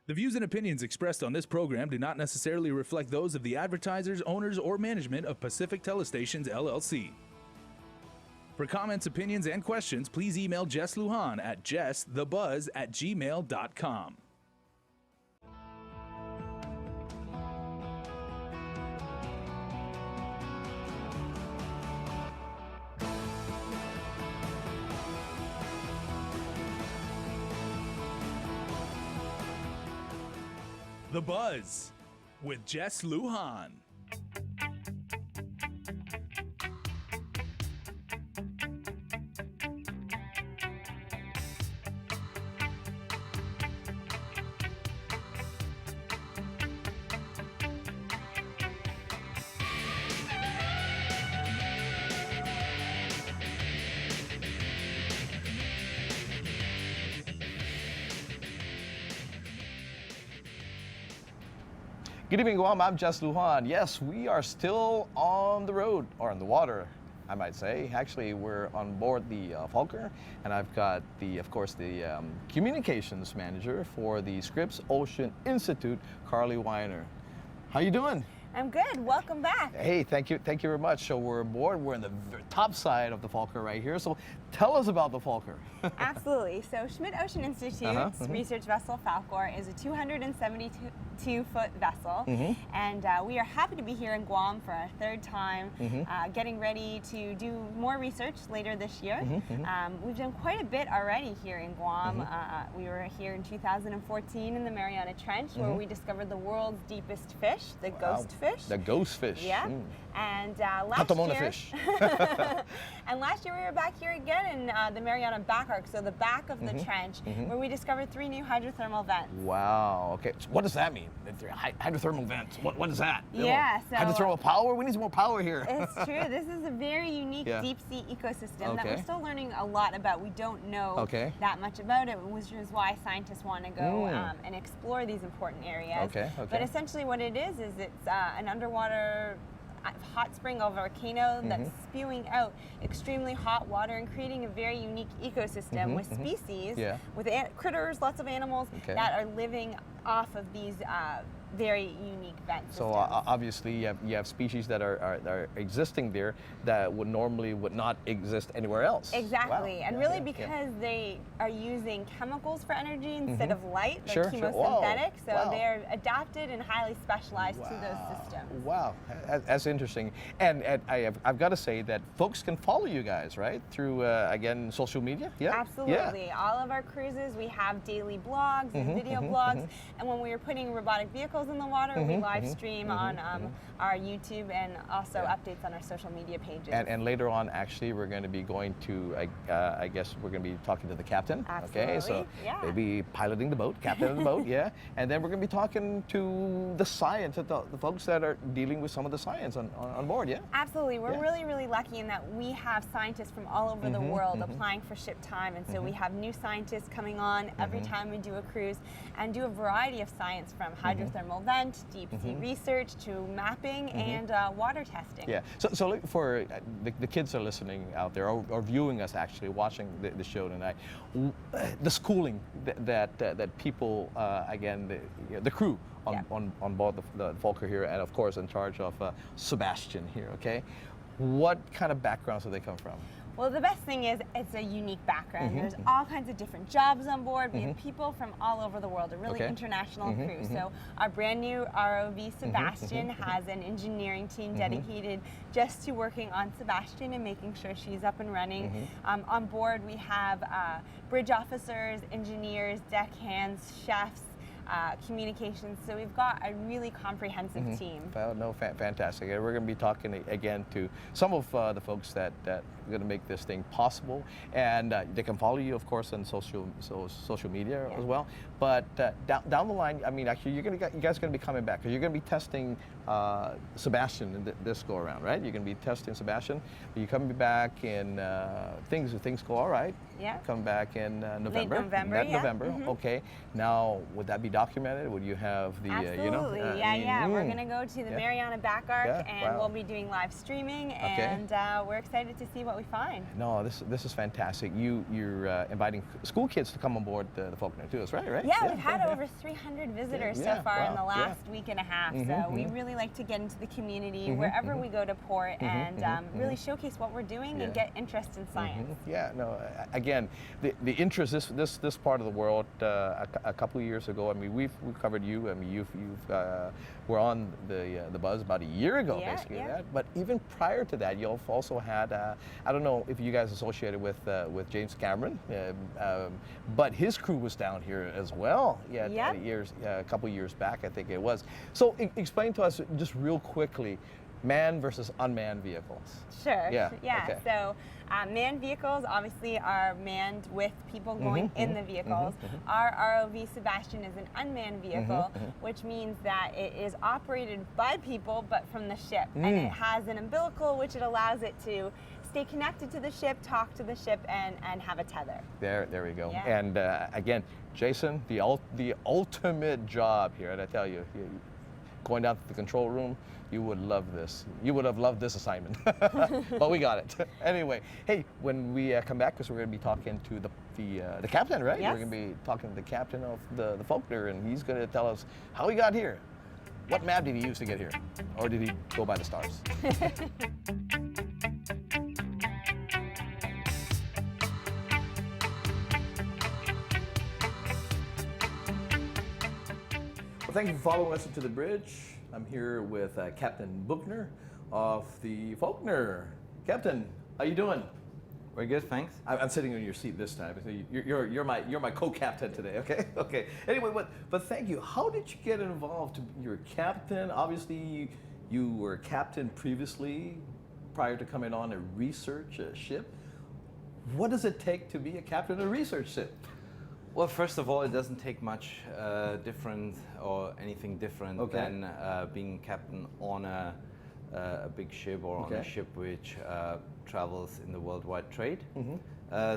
The views and opinions expressed on this program do not necessarily reflect those of the advertisers, owners, or management of Pacific Telestations LLC. For comments, opinions, and questions, please email Jess Lujan at jessthebuzz@gmail.com. The Buzz with Jess Lujan. Good evening, Guam. I'm Jess Lujan. Yes, we are still on the road, or on the water, I might say. Actually, we're on board the Falker, and I've got of course, the communications manager for the Scripps Ocean Institute, Carly Weiner. How you doing? I'm good. Welcome back. Hey, thank you very much. So we're aboard. We're on the top side of the Falker right here. So tell us about the Falker. Absolutely. So Schmidt Ocean Institute's research vessel Falkor is a 272-foot vessel, and we are happy to be here in Guam for our third time, getting ready to do more research later this year. We've done quite a bit already here in Guam. We were here in 2014 in the Mariana Trench, where we discovered the world's deepest fish, the ghost fish. The ghost fish. Yeah. And Katamona fish. And last year we were back here again in the Mariana back arc, so the back of the trench, where we discovered 3 new hydrothermal vents. Wow. Okay. So what does that mean? Hydrothermal vents. What is that? Yeah. So hydrothermal power. We need some more power here. It's true. This is a very unique deep sea ecosystem that we're still learning a lot about. We don't know that much about it, which is why scientists want to go and explore these important areas. But essentially, what it is it's an underwater hot spring of a volcano that's spewing out extremely hot water and creating a very unique ecosystem with species, with critters, lots of animals that are living off of these very unique vent systems. So obviously you have species that are existing there that would not exist anywhere else. Exactly. Wow. And really because they are using chemicals for energy instead of light, they're chemosynthetic, so they're adapted and highly specialized to those systems. Wow, that's interesting. And I've got to say that folks can follow you guys, right? Through, again, social media? Yeah. Absolutely. Yeah. All of our cruises, we have daily blogs and video blogs, and when we are putting robotic vehicles in the water, we live stream on our YouTube and also updates on our social media pages. And later on, actually, we're going to be going to, I guess we're going to be talking to the captain. Absolutely. Okay, so maybe piloting the boat, captain of the boat, and then we're going to be talking to the science, the folks that are dealing with some of the science on board, Absolutely. We're really, really lucky in that we have scientists from all over the world applying for ship time, and so we have new scientists coming on every time we do a cruise and do a variety of science from hydrothermal vent, deep sea research, to mapping and water testing. Yeah. So look, for the kids that are listening out there or viewing us, actually watching the show tonight, the schooling that people, again, the crew on board the Falker here, and of course in charge of Sebastian here. Okay, what kind of backgrounds do they come from? Well, the best thing is it's a unique background. There's all kinds of different jobs on board. We have people from all over the world, a really international crew. So our brand new ROV Sebastian has an engineering team dedicated just to working on Sebastian and making sure she's up and running. On board we have bridge officers, engineers, deckhands, chefs, communications. So we've got a really comprehensive team. Well, no, fantastic. And we're going to be talking again to some of the folks that are going to make this thing possible. And they can follow you, of course, on social media as well. But down the line, I mean, actually, you guys are going to be coming back because you're going to be testing Sebastian in this go around, right? You're going to be testing Sebastian. You're coming back and things go all right. come back in November. Late November, November. Okay. Now, would that be documented? Would you have the, Absolutely. We're going to go to the Mariana Back Arc, and we'll be doing live streaming, and we're excited to see what we find. No, this is fantastic. You're inviting school kids to come on board the Faulkner too, that's right? Yeah, we've had over 300 visitors so far in the last week and a half, so we really like to get into the community wherever we go to port and really showcase what we're doing and get interest in science. Yeah, no, again, the interest, this part of the world, a couple of years ago, I mean, we've covered you, I mean, you've were on the Buzz about a year ago, basically. That. But even prior to that, you've also had, I don't know if you guys associated with James Cameron, but his crew was down here as well. A couple years back, I think it was. So explain to us just real quickly, manned versus unmanned vehicles. Sure. Okay. So manned vehicles obviously are manned with people going in the vehicles. Our ROV Sebastian is an unmanned vehicle, which means that it is operated by people but from the ship. And it has an umbilical which it allows it to stay connected to the ship, talk to the ship, and have a tether. There we go. And again, Jason, the ultimate job here, and I tell you, going down to the control room, you would love this. You would have loved this assignment, but we got it. Anyway, hey, when we come back, because we're going to be talking to the captain, right? Yes. We're going to be talking to the captain of the Faulkner, and he's going to tell us how he got here. What map did he use to get here? Or did he go by the stars? Well, thank you for following us to the bridge. I'm here with Captain Buchner of the Faulkner. Captain, how you doing? Very good, thanks. I'm sitting in your seat this time. So you're my co-captain today. Okay. Okay. Anyway, but thank you. How did you get involved? You're a captain. Obviously, you were a captain previously, prior to coming on a research ship. What does it take to be a captain of a research ship? Well, first of all, it doesn't take much different or anything different than being captain on a big ship or on a ship which travels in the worldwide trade.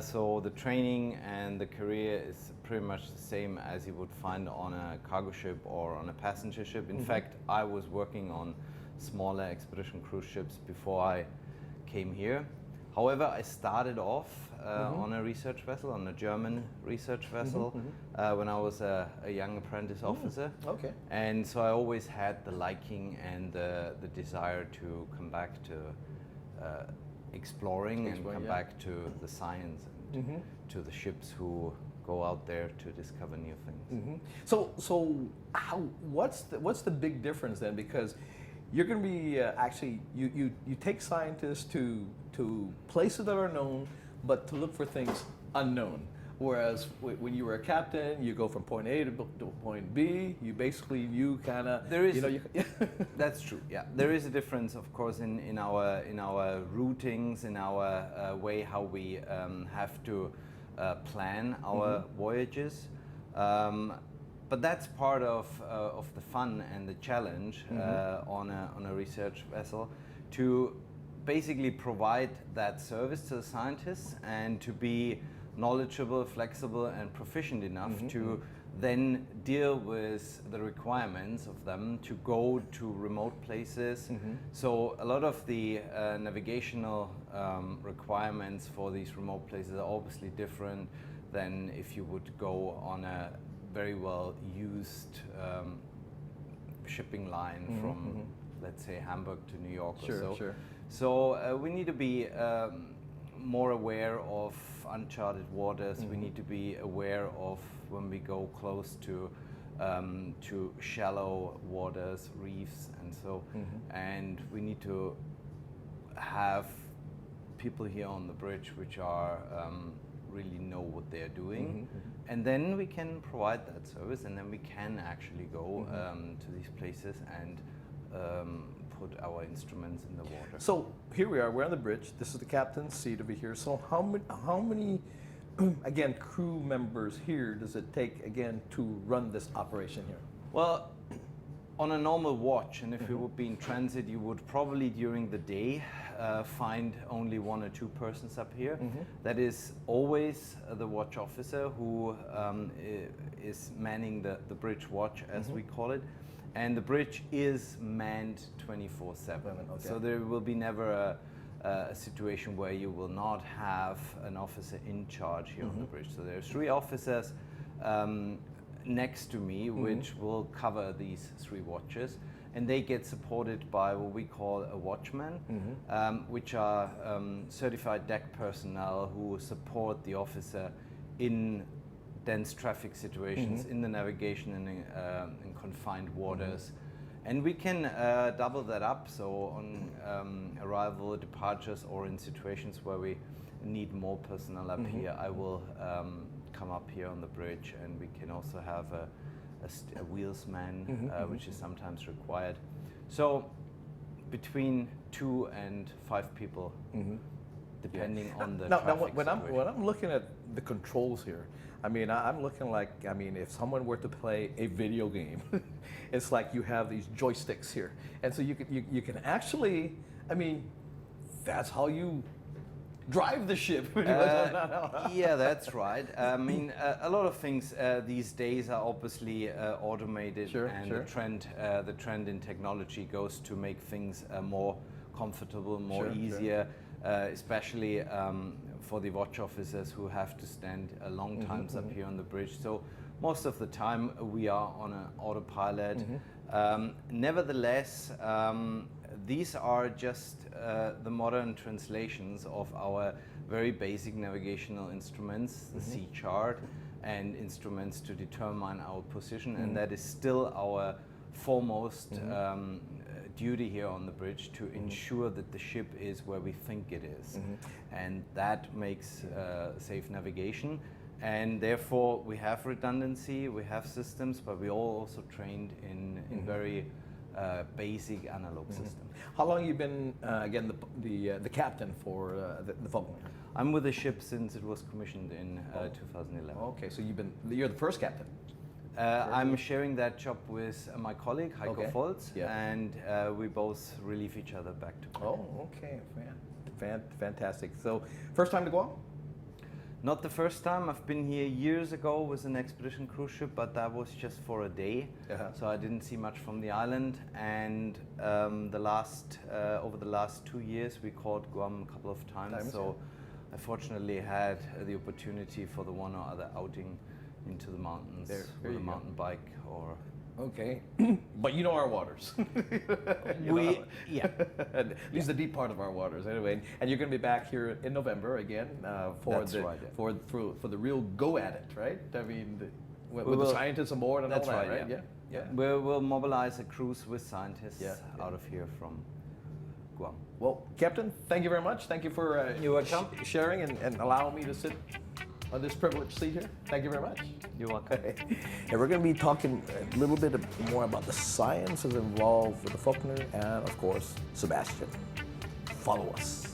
So the training and the career is pretty much the same as you would find on a cargo ship or on a passenger ship. In fact, I was working on smaller expedition cruise ships before I came here. However, I started off on a research vessel, on a German research vessel, when I was a young apprentice officer. Okay. And so I always had the liking and the desire to come back to exploring and come back to the science and to the ships who go out there to discover new things. So what's the big difference then? Because you're going to be actually you take scientists to places that are known, but to look for things unknown. Whereas when you were a captain, you go from point A to point B. You basically kind of That's true. Yeah, there is a difference, of course, in our routings, in our way how we have to plan our voyages. But that's part of the fun and the challenge on a research vessel, to basically provide that service to the scientists and to be knowledgeable, flexible, and proficient enough to then deal with the requirements of them to go to remote places. So a lot of the navigational requirements for these remote places are obviously different than if you would go on a very well used shipping line from, let's say, Hamburg to New York or so. Sure. So we need to be more aware of uncharted waters. We need to be aware of when we go close to shallow waters, reefs, and so. And we need to have people here on the bridge which are really know what they're doing, and then we can provide that service, and then we can actually go to these places and put our instruments in the water. So here we are, we're on the bridge. This is the captain's seat over here. So how many again, crew members here does it take, again, to run this operation here? Well, on a normal watch, and if you would be in transit, you would probably during the day find only 1 or 2 persons up here. That is always the watch officer who is manning the bridge watch, as we call it. And the bridge is manned 24/7. Okay. So there will be never a situation where you will not have an officer in charge here on the bridge. So there are 3 officers next to me, which will cover these 3 watches, and they get supported by what we call a watchman, which are certified deck personnel who support the officer in dense traffic situations, in the navigation in confined waters. And we can double that up, so on arrival, departures, or in situations where we need more personnel up here, I will come up here on the bridge, and we can also have a wheelsman, which is sometimes required. So between 2 and 5 people, depending on the traffic situation. When I'm looking at the controls here, I mean, I'm looking like, I mean, if someone were to play a video game, it's like you have these joysticks here. And so you can actually, I mean, that's how you drive the ship. Yeah, that's right. I mean, a lot of things these days are obviously automated, the trend in technology goes to make things more comfortable, more easier, especially for the watch officers who have to stand long times up here on the bridge. So most of the time we are on an autopilot. Nevertheless, these are just the modern translations of our very basic navigational instruments, the sea chart, and instruments to determine our position, and that is still our foremost duty here on the bridge, to ensure that the ship is where we think it is. And that makes safe navigation. And therefore we have redundancy, we have systems, but we all also trained in very basic analog system. How long have you been, again, the captain for the Faulkner? I'm with the ship since it was commissioned in 2011. Okay, so you're the first captain. I'm sharing that job with my colleague Heiko Volz, and we both relieve each other back to back. Oh, okay, fantastic. So, first time to Guam? Not the first time. I've been here years ago with an expedition cruise ship, but that was just for a day, so I didn't see much from the island. And over the last 2 years, we called Guam a couple of times. So I fortunately had the opportunity for the one or other outing into the mountains with a mountain bike or. Okay, but you know our waters. At least the deep part of our waters, anyway. And you're going to be back here in November again for the real go at it, right? I mean, with the scientists aboard and all that, right? Yeah. We'll mobilize a cruise with scientists out of here from Guam. Well, Captain, thank you very much. Thank you for sharing and allowing me to sit on this privileged seat here. Thank you very much. You're welcome. And we're going to be talking a little bit more about the sciences involved with the Faulkner and, of course, Sebastian. Follow us.